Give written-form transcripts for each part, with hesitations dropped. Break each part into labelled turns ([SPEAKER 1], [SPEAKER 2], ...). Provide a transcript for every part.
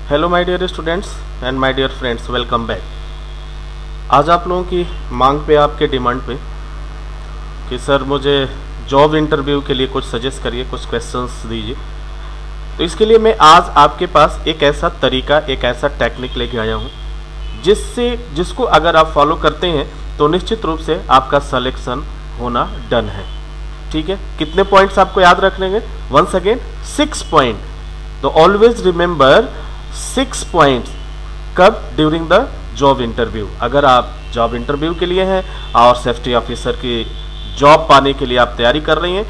[SPEAKER 1] Hello my dear students and my dear friends, welcome back. आज आप लोगों की मांग पे, आपके डिमांड पे कि सर मुझे जॉब इंटरव्यू के लिए कुछ सजेस्ट करिए, कुछ क्वेश्चंस दीजिए। तो इसके लिए मैं आज आपके पास एक ऐसा तरीका, एक ऐसा टेक्निक लेके आया हूँ जिसको अगर आप फॉलो करते हैं तो निश्चित रूप से आपका सिलेक्शन होना डन है। ठीक है, कितने पॉइंट्स आपको याद रखने हैं? Once again 6 point. तो ऑलवेज रिमेंबर 6 पॉइंट्स। कब? During the job interview. अगर आप जॉब इंटरव्यू के लिए हैं और सेफ्टी ऑफिसर की जॉब पाने के लिए आप तैयारी कर रही हैं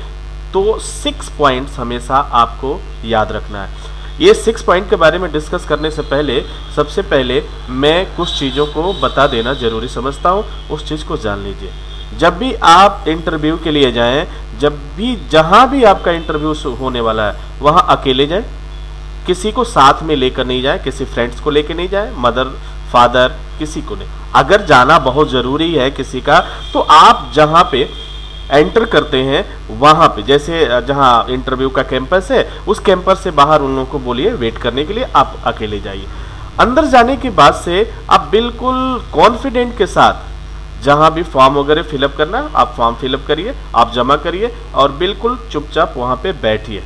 [SPEAKER 1] तो 6 पॉइंट्स हमेशा आपको याद रखना है। ये 6 पॉइंट के बारे में डिस्कस करने से पहले सबसे पहले मैं कुछ चीज़ों को बता देना जरूरी समझता हूँ, उस चीज़ को जान लीजिए। जब भी आप इंटरव्यू के लिए जाएं, जहाँ भी आपका इंटरव्यू होने वाला है वहाँ अकेले जाएं, किसी को साथ में लेकर नहीं जाए, किसी फ्रेंड्स को लेकर नहीं जाए, मदर फादर किसी को नहीं। अगर जाना बहुत ज़रूरी है किसी का तो आप जहाँ पे एंटर करते हैं वहाँ पे, जैसे जहाँ इंटरव्यू का कैंपस है उस कैंपस से बाहर उन लोगों को बोलिए वेट करने के लिए, आप अकेले जाइए। अंदर जाने के बाद से आप बिल्कुल कॉन्फिडेंट के साथ जहाँ भी फॉर्म वगैरह फिलअप करना है आप फॉर्म फिलअप करिए, आप जमा करिए और बिल्कुल चुपचाप वहाँ पे बैठिए।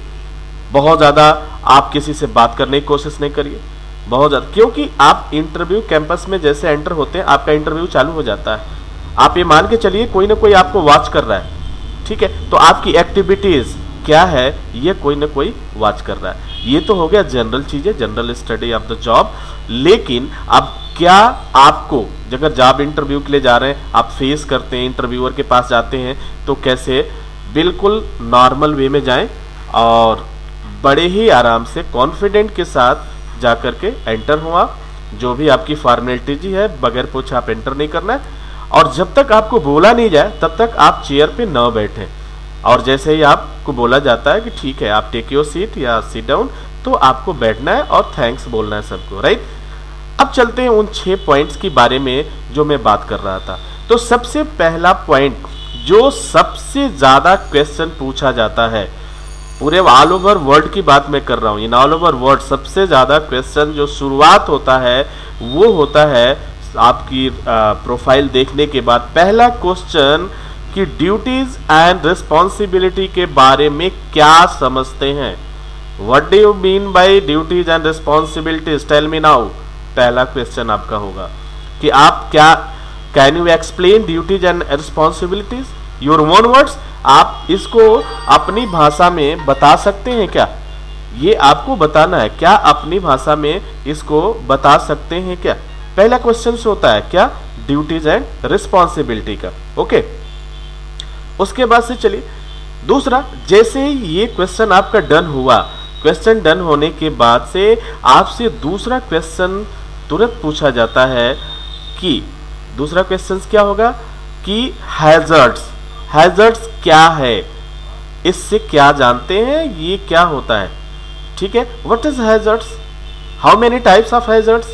[SPEAKER 1] बहुत ज़्यादा आप किसी से बात करने की कोशिश नहीं करिए, बहुत ज़्यादा, क्योंकि आप इंटरव्यू कैंपस में जैसे एंटर होते हैं आपका इंटरव्यू चालू हो जाता है। आप ये मान के चलिए कोई ना कोई आपको वॉच कर रहा है। ठीक है, तो आपकी एक्टिविटीज़ क्या है ये कोई ना कोई वॉच कर रहा है। ये तो हो गया जनरल चीज़ें, general study of the job. लेकिन अब क्या आपको अगर जॉब इंटरव्यू के लिए जा रहे हैं, आप फेस करते हैं, इंटरव्यूअर के पास जाते हैं तो कैसे बिल्कुल नॉर्मल वे में जाएं और बड़े ही आराम से कॉन्फिडेंट के साथ जाकर के एंटर हुआ। जो भी आपकी फॉर्मेलिटी जी है बगैर पूछे आप एंटर नहीं करना है और जब तक आपको बोला नहीं जाए तब तक आप चेयर पे न बैठें। और जैसे ही आपको बोला जाता है कि ठीक है आप टेक योर सीट या सिट डाउन, तो आपको बैठना है और थैंक्स बोलना है सबको। राइट, अब चलते हैं उन 6 पॉइंट्स के बारे में जो मैं बात कर रहा था। तो सबसे पहला पॉइंट जो सबसे ज्यादा क्वेश्चन पूछा जाता है, पूरे ऑल ओवर वर्ल्ड की बात मैं कर रहा हूँ, इन ऑल ओवर वर्ल्ड सबसे ज़्यादा क्वेश्चन जो शुरुआत होता है वो होता है आपकी प्रोफाइल देखने के बाद। पहला क्वेश्चन कि ड्यूटीज एंड रिस्पॉन्सिबिलिटी के बारे में क्या समझते हैं? What do you mean by duties and responsibilities, tell me now. पहला क्वेश्चन आपका होगा कि आप क्या, can you explain duties and responsibilities, your own words. आप इसको अपनी भाषा में बता सकते हैं क्या? ये आपको बताना है, क्या अपनी भाषा में इसको बता सकते हैं क्या? पहला क्वेश्चन होता है क्या, ड्यूटीज एंड रिस्पॉन्सिबिलिटी का। ओके, उसके बाद से चलिए दूसरा, जैसे ही ये क्वेश्चन आपका डन हुआ, क्वेश्चन डन होने के बाद से आपसे दूसरा क्वेश्चन तुरंत पूछा जाता है कि दूसरा क्वेश्चन क्या होगा कि हैजर्ड्स। हैजर्ड्स क्या है, इससे क्या जानते हैं, ये क्या होता है? ठीक है, what is hazards, how many types of hazards,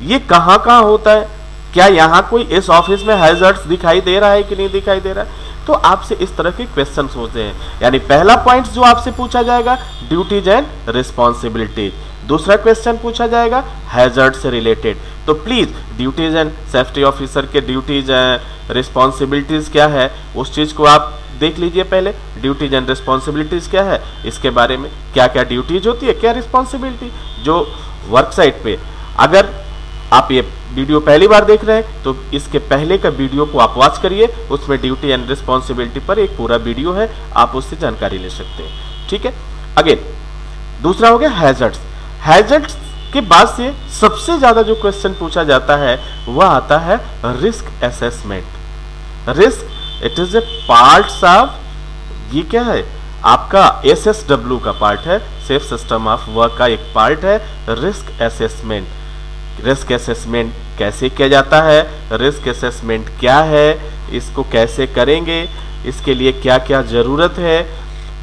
[SPEAKER 1] ये कहाँ कहाँ होता है, क्या यहाँ कोई इस ऑफिस में हैजर्ड्स दिखाई दे रहा है कि नहीं दिखाई दे रहा है? तो आपसे इस तरह के क्वेश्चन होते हैं। यानी पहला पॉइंट जो आपसे पूछा जाएगा ड्यूटीज एंड रिस्पॉन्सिबिलिटीज, दूसरा क्वेश्चन पूछा जाएगा हैजर्ड से रिलेटेड। तो please duties and safety officer के ड्यूटीज एंड रिस्पॉन्सिबिलिटीज क्या है उस चीज को आप देख लीजिए। पहले ड्यूटीज एंड रिस्पॉन्सिबिलिटीज क्या है, इसके बारे में क्या क्या ड्यूटीज होती है, क्या रिस्पॉन्सिबिलिटी। जो वर्क साइट पे अगर आप ये वीडियो पहली बार देख रहे हैं तो इसके पहले का वीडियो को आप वॉच करिए, उसमें ड्यूटी एंड रिस्पॉन्सिबिलिटी पर एक पूरा वीडियो है, आप उससे जानकारी ले सकते हैं। ठीक है, अगेन दूसरा हो गया हैजर्ड्स। हैजर्ड्स के बाद से सबसे ज्यादा जो क्वेश्चन पूछा जाता है वह आता है risk assessment. Risk it is a parts of, ये क्या है आपका SSW का पार्ट है, सेफ सिस्टम ऑफ वर्क का एक पार्ट है रिस्क असेसमेंट। रिस्क असेसमेंट कैसे किया जाता है, रिस्क असेसमेंट क्या है, इसको कैसे करेंगे, इसके लिए क्या क्या जरूरत है,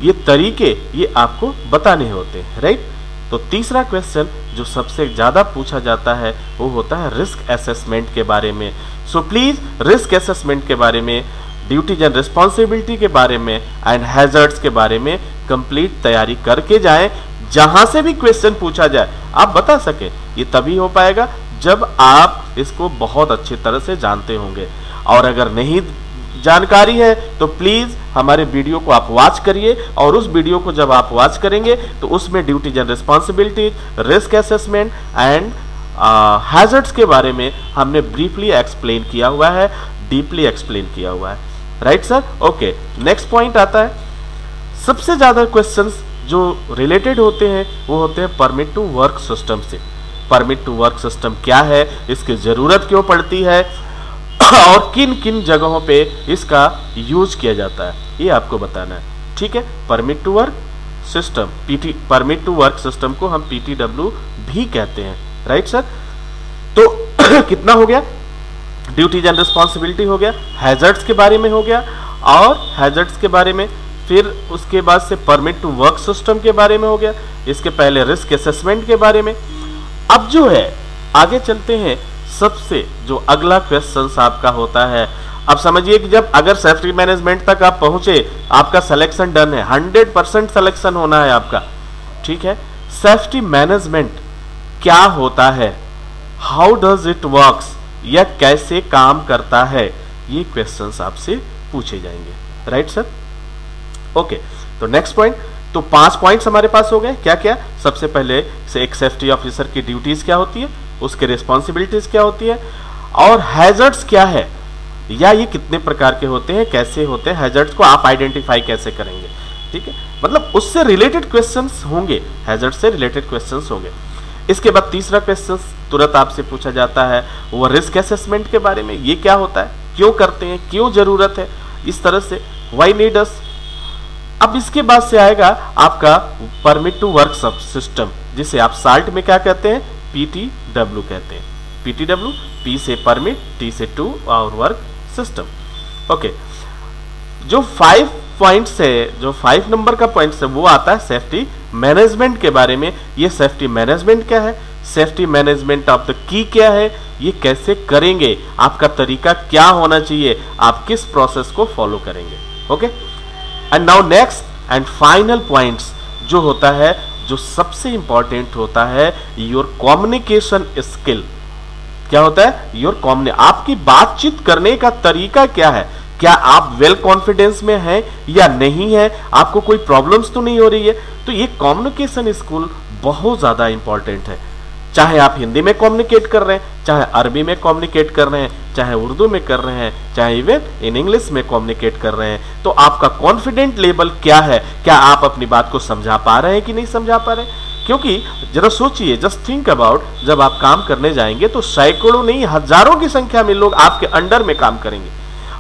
[SPEAKER 1] ये तरीके ये आपको बताने होते हैं। राइट, तो तीसरा क्वेश्चन जो सबसे ज्यादा पूछा जाता है वो होता है रिस्क असेसमेंट के बारे में। सो प्लीज रिस्क असेसमेंट के बारे में, ड्यूटीज एंड रिस्पॉन्सिबिलिटी के बारे में एंड हैजर्ड्स के बारे में कंप्लीट तैयारी करके जाएं, जहां से भी क्वेश्चन पूछा जाए आप बता सके। ये तभी हो पाएगा जब आप इसको बहुत अच्छी तरह से जानते होंगे। और अगर नहीं जानकारी है तो प्लीज हमारे वीडियो को आप वॉच करिए, और उस वीडियो को जब आप वॉच करेंगे तो उसमें duties and responsibilities, risk assessment and hazards के बारे में हमने ब्रीफली एक्सप्लेन किया हुआ है, डीपली एक्सप्लेन किया हुआ है। Right sir? Okay, next point आता है। सबसे ज्यादा क्वेश्चंस जो रिलेटेड होते हैं वो होते हैं परमिट टू वर्क सिस्टम से। परमिट टू वर्क सिस्टम क्या है, इसकी जरूरत क्यों पड़ती है, और किन किन जगहों पे इसका यूज किया जाता है, ये आपको बताना है। ठीक है, permit to work system, permit to work system को हम PTW भी कहते हैं। Right sir? तो कितना हो गया? ड्यूटीज एंड रिस्पॉन्सिबिलिटी हो गया, हैजर्ड्स के बारे में हो गया, और हैजर्ड्स के बारे में, फिर उसके बाद से परमिट टू वर्क सिस्टम के बारे में हो गया, इसके पहले रिस्क असेसमेंट के बारे में। अब जो है आगे चलते हैं, सबसे जो अगला क्वेश्चन आपका होता है, अब समझिए कि जब अगर सेफ्टी मैनेजमेंट तक आप पहुंचे, आपका सिलेक्शन डन है, 100% सिलेक्शन होना है आपका। ठीक है, सेफ्टी मैनेजमेंट क्या होता है, हाउ डज इट वर्क्स, या कैसे काम करता है, ये क्वेश्चंस आपसे पूछे जाएंगे। Right sir? ओके, तो नेक्स्ट पॉइंट, तो 5 पॉइंट्स हमारे पास हो गए। क्या क्या? सबसे पहले से एक सेफ्टी ऑफिसर की ड्यूटीज क्या होती है, उसके रिस्पॉन्सिबिलिटीज क्या होती है, और हैजर्ड्स क्या है, या ये कितने प्रकार के होते हैं, कैसे होते हैं, हैजर्ड्स को आप आइडेंटिफाई कैसे करेंगे। ठीक है, मतलब उससे रिलेटेड क्वेश्चंस होंगे, हैजर्ड से रिलेटेड क्वेश्चंस होंगे। इसके बाद तीसरा क्वेश्चन तुरंत आपसे पूछा जाता है वो रिस्क असेसमेंट के बारे में। ये क्या होता है, क्यों करते हैं, क्यों जरूरत है, इस तरह से व्हाई नीड अस। अब इसके बाद से आएगा आपका परमिट टू वर्क सब सिस्टम, जिसे आप साल्ट में क्या कहते हैं, PTW कहते हैं। PTW, P से परमिट, T से टू, और वर्क सिस्टम। ओके, जो 5 पॉइंट्स है, जो 5 नंबर का पॉइंट्स है, वो आता है सेफ्टी मैनेजमेंट के बारे में। ये सेफ्टी मैनेजमेंट क्या है, safety management of the key क्या है, ये कैसे करेंगे, आपका तरीका क्या होना चाहिए, आप किस प्रोसेस को फॉलो करेंगे। Okay, and now next and final points जो होता है, जो सबसे इंपॉर्टेंट होता है, योर कम्युनिकेशन स्किल। क्या होता है? योर आपकी बातचीत करने का तरीका क्या है, क्या आप वेल कॉन्फिडेंस में हैं या नहीं है, आपको कोई प्रॉब्लम्स तो नहीं हो रही है। तो ये कम्युनिकेशन स्किल बहुत ज्यादा इंपॉर्टेंट है। चाहे आप हिंदी में कम्युनिकेट कर रहे हैं, चाहे अरबी में कम्युनिकेट कर रहे हैं, चाहे उर्दू में कर रहे हैं, चाहे इवन इन इंग्लिश में कम्युनिकेट कर रहे हैं, तो आपका कॉन्फिडेंट लेवल क्या है, क्या आप अपनी बात को समझा पा रहे हैं कि नहीं समझा पा रहे हैं। क्योंकि जरा सोचिए, जस्ट थिंक अबाउट, जब आप काम करने जाएंगे तो सैकड़ों नहीं हजारों की संख्या में लोग आपके अंडर में काम करेंगे,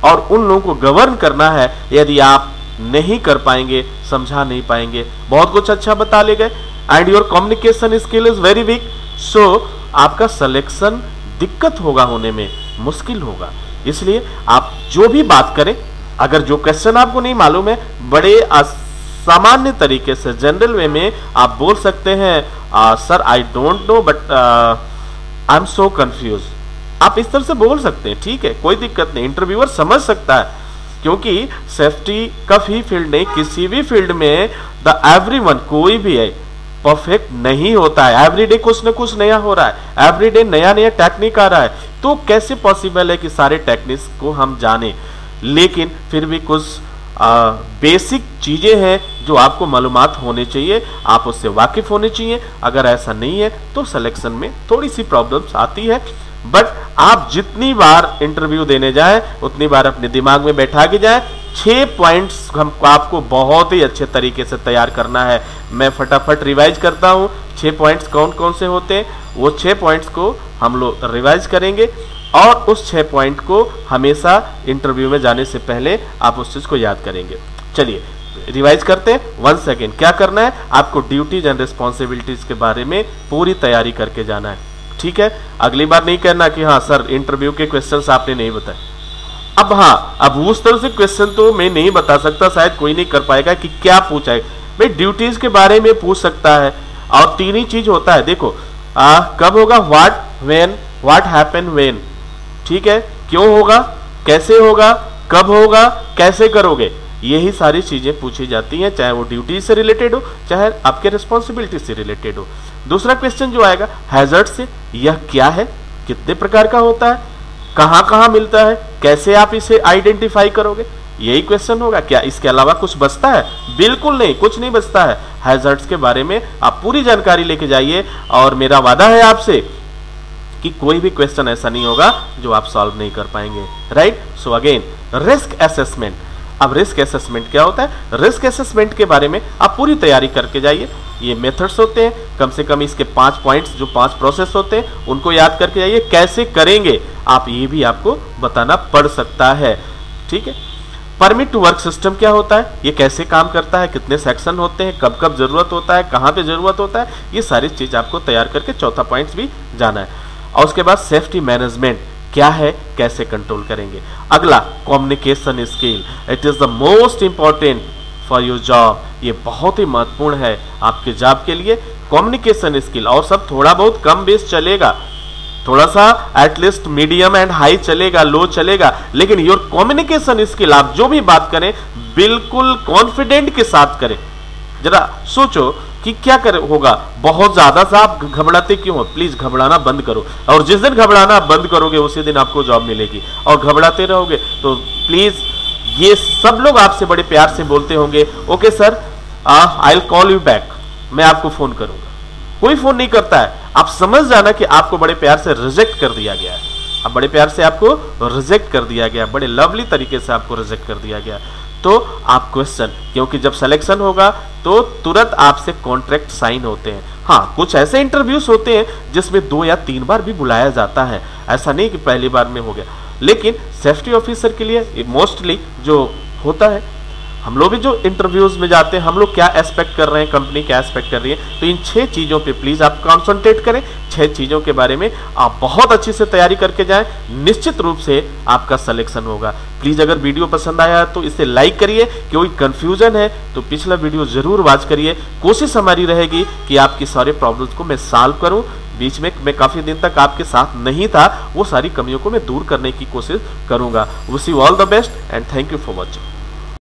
[SPEAKER 1] और उन लोगों को गवर्न करना है। यदि आप नहीं कर पाएंगे, समझा नहीं पाएंगे, बहुत कुछ अच्छा बता ले गए, and your communication skill is very weak, so आपका सिलेक्शन दिक्कत होगा, होने में मुश्किल होगा। इसलिए आप जो भी बात करें, अगर जो क्वेश्चन आपको नहीं मालूम है, बड़े सामान्य तरीके से जनरल वे में आप बोल सकते हैं, sir I don't know but I am so confuse. आप इस तरह से बोल सकते हैं, ठीक है, कोई दिक्कत नहीं, इंटरव्यूअर समझ सकता है। क्योंकि सेफ्टी का ही फील्ड नहीं, किसी भी फील्ड में द एवरीवन, कोई भी है, परफेक्ट नहीं होता है। एवरीडे कुछ न कुछ नया हो रहा है, एवरीडे नया नया टेक्निक आ रहा है, तो कैसे पॉसिबल है कि सारे टेक्निक्स को हम जाने। लेकिन फिर भी कुछ बेसिक चीजें हैं जो आपको मालूमात होने चाहिए, आप उससे वाकिफ होने चाहिए। अगर ऐसा नहीं है तो सिलेक्शन में थोड़ी सी प्रॉब्लम्स आती है, बट आप जितनी बार इंटरव्यू देने जाएं उतनी बार अपने दिमाग में बैठा के जाएं। 6 पॉइंट्स हमको आपको बहुत ही अच्छे तरीके से तैयार करना है। मैं फटाफट रिवाइज करता हूं 6 पॉइंट्स कौन कौन से होते हैं। वो 6 पॉइंट्स को हम लोग रिवाइज करेंगे, और उस 6 पॉइंट को हमेशा इंटरव्यू में जाने से पहले आप उस चीज को याद करेंगे। चलिए रिवाइज करते हैं। 1 सेकेंड। क्या करना है आपको, ड्यूटीज एंड रिस्पॉन्सिबिलिटीज के बारे में पूरी तैयारी करके जाना है, ठीक है। अगली बार नहीं कहना कि हाँ सर इंटरव्यू के क्वेश्चंस आपने नहीं बताए। अब हाँ, अब उस तरह से क्वेश्चन तो मैं नहीं बता सकता, शायद कोई नहीं कर पाएगा कि क्या पूछा है। भाई ड्यूटीज के बारे में पूछ सकता है, और 3 ही चीज होता है। देखो कब होगा, what, when, what happen when, ठीक है। क्यों होगा, कैसे होगा, कब होगा, कैसे करोगे, यही सारी चीज़ें पूछी जाती हैं, चाहे वो ड्यूटी से रिलेटेड हो, चाहे आपके रिस्पॉन्सिबिलिटी से रिलेटेड हो। दूसरा क्वेश्चन जो आएगा हैजर्ड से, यह क्या है, कितने प्रकार का होता है, कहाँ कहाँ मिलता है, कैसे आप इसे आइडेंटिफाई करोगे, यही क्वेश्चन होगा। क्या इसके अलावा कुछ बचता है? बिल्कुल नहीं, कुछ नहीं बचता है। हैजर्ड्स के बारे में आप पूरी जानकारी लेके जाइए और मेरा वादा है आपसे कि कोई भी क्वेश्चन ऐसा नहीं होगा जो आप सॉल्व नहीं कर पाएंगे, right. So again risk assessment. अब रिस्क असेसमेंट क्या होता है? रिस्क असेसमेंट के बारे में आप पूरी तैयारी करके जाइए। ये मेथड्स होते हैं, कम से कम इसके 5 पॉइंट्स, जो 5 प्रोसेस होते हैं उनको याद करके जाइए। कैसे करेंगे आप, ये भी आपको बताना पड़ सकता है, ठीक है। परमिट टू वर्क सिस्टम क्या होता है, ये कैसे काम करता है, कितने सेक्शन होते हैं, कब कब जरूरत होता है, कहाँ पे जरूरत होता है, ये सारी चीज आपको तैयार करके चौथा पॉइंट्स भी जाना है। और उसके बाद सेफ्टी मैनेजमेंट क्या है, कैसे कंट्रोल करेंगे। अगला communication skill, it is the most important for your job. ये बहुत ही महत्वपूर्ण है आपके जॉब के लिए, कम्युनिकेशन स्किल। और सब थोड़ा बहुत कम बेस चलेगा, थोड़ा सा एटलीस्ट मीडियम एंड हाई चलेगा, लो चलेगा, लेकिन योर कम्युनिकेशन स्किल, आप जो भी बात करें बिल्कुल कॉन्फिडेंट के साथ करें। जरा सोचो कि क्या कर होगा, बहुत ज्यादा सा आप घबराते क्यों हो? प्लीज घबराना बंद करो, और जिस दिन घबराना बंद करोगे उसी दिन आपको जॉब मिलेगी। और घबराते रहोगे तो प्लीज, ये सब लोग आपसे बड़े प्यार से बोलते होंगे, okay sir I will call you back, मैं आपको फोन करूंगा। कोई फोन नहीं करता है। आप समझ जाना कि आपको बड़े प्यार से रिजेक्ट कर दिया गया है, अब बड़े प्यार से आपको रिजेक्ट कर दिया गया, बड़े लवली तरीके से आपको रिजेक्ट कर दिया गया। तो आप क्वेश्चन, क्योंकि जब सिलेक्शन होगा तो तुरंत आपसे कॉन्ट्रैक्ट साइन होते हैं। हाँ, कुछ ऐसे इंटरव्यूज होते हैं जिसमें 2 या 3 बार भी बुलाया जाता है, ऐसा नहीं कि पहली बार में हो गया। लेकिन सेफ्टी ऑफिसर के लिए मोस्टली जो होता है, हम लोग भी जो इंटरव्यूज में जाते हैं, हम लोग क्या एक्सपेक्ट कर रहे हैं, कंपनी क्या एक्सपेक्ट कर रही है, तो इन 6 चीज़ों पे प्लीज़ आप कॉन्सेंट्रेट करें। 6 चीज़ों के बारे में आप बहुत अच्छी से तैयारी करके जाएं, निश्चित रूप से आपका सिलेक्शन होगा। प्लीज़ अगर वीडियो पसंद आया तो इसे लाइक करिए, कोई कंफ्यूजन है तो पिछला वीडियो जरूर वॉच करिए। कोशिश हमारी रहेगी कि आपकी सारे प्रॉब्लम्स को मैं सॉल्व करूँ। बीच में मैं काफ़ी दिन तक आपके साथ नहीं था, वो सारी कमियों को मैं दूर करने की कोशिश करूँगा। Wish you all the best and thank you for watching.